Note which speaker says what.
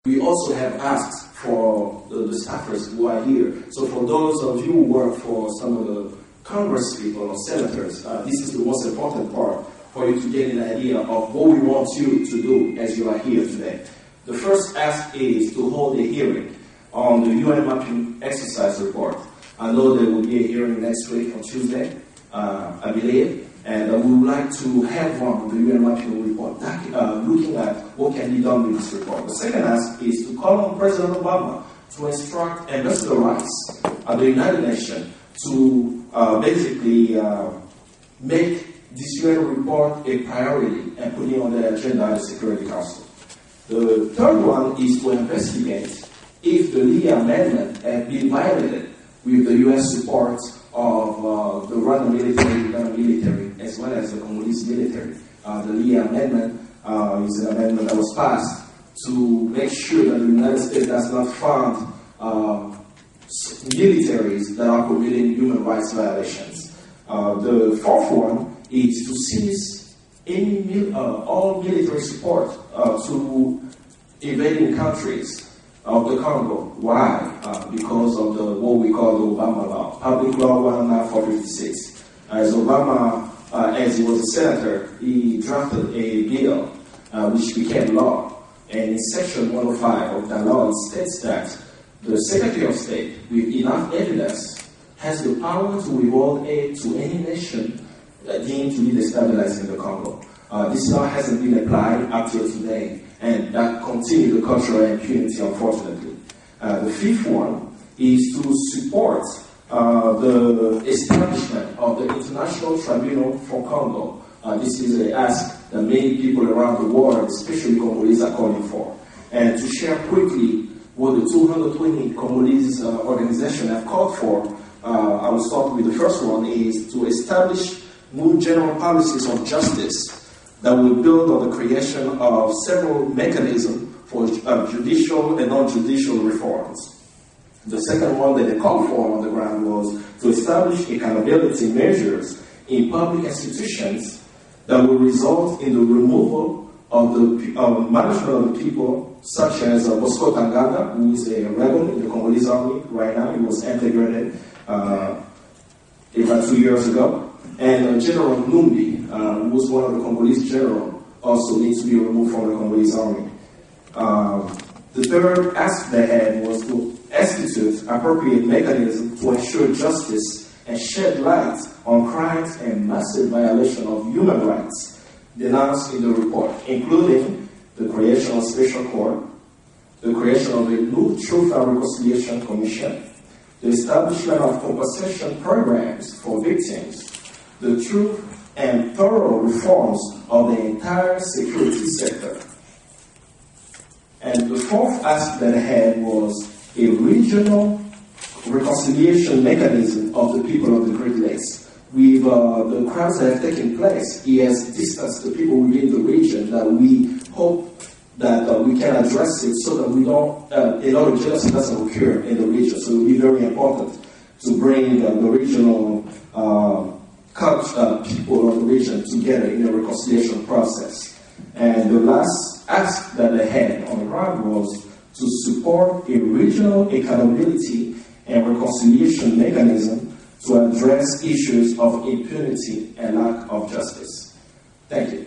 Speaker 1: We also have asked for the staffers who are here. So for those of you who work for some of the Congress people or senators, this is the most important part for you to get an idea of what we want you to do as you are here today. The first ask is to hold a hearing on the UN mapping exercise report. I know there will be a hearing next week on Tuesday, I believe, and we would like to have one on the UN mapping report, looking at what can be done with this report. The second ask is to call on President Obama to instruct Ambassador Rice at the United Nations to basically make this UN report a priority and put it on the agenda of the Security Council. The third one is to investigate if the Lee Amendment has been violated with the U.S. support of the Rwanda military, as well as the Congolese military. The Lee Amendment is an amendment that was passed to make sure that the United States does not fund militaries that are committing human rights violations. The fourth one is to seize all military support to invading countries of the Congo. Why? Because of what we call the Obama Law, Public Law 19456. As Obama, as he was a senator, he drafted a bill which became law. And in Section 105 of that law, it states that the Secretary of State, with enough evidence, has the power to withhold aid to any nation deemed to be destabilizing the Congo. This law hasn't been applied up till today, and that continues the cultural impunity, unfortunately. The fifth one is to support the establishment of the International Tribunal for Congo. This is an ask that many people around the world, especially Congolese, are calling for. And to share quickly what the 220 Congolese organizations have called for, I will start with the first one, is to establish new general policies of justice that will build on the creation of several mechanisms for judicial and non-judicial reforms. The second one that they called for on the ground was to establish accountability measures in public institutions that will result in the removal of the management of the people, such as Bosco Tangana, who is a rebel in the Congolese army right now. He was integrated about 2 years ago. And General Numbi, who was one of the Congolese generals, also needs to be removed from the Congolese army. The third aspect they had was to institute appropriate mechanisms to ensure justice and shed light on crimes and massive violation of human rights denounced in the report, including the creation of a special court, the creation of a new Truth and Reconciliation Commission, the establishment of compensation programs for victims, the true and thorough reforms of the entire security sector. And the fourth aspect that I had was a regional reconciliation mechanism of the people of the Great Lakes. With the crimes that have taken place, he has distanced the people within the region that we hope that we can address it so that we don't, a lot of genocide doesn't occur in the region. So it will be very important to bring the regional people of the region together in a reconciliation process. And the last ask that they had on the ground was to support a regional accountability and reconciliation mechanism to address issues of impunity and lack of justice. Thank you.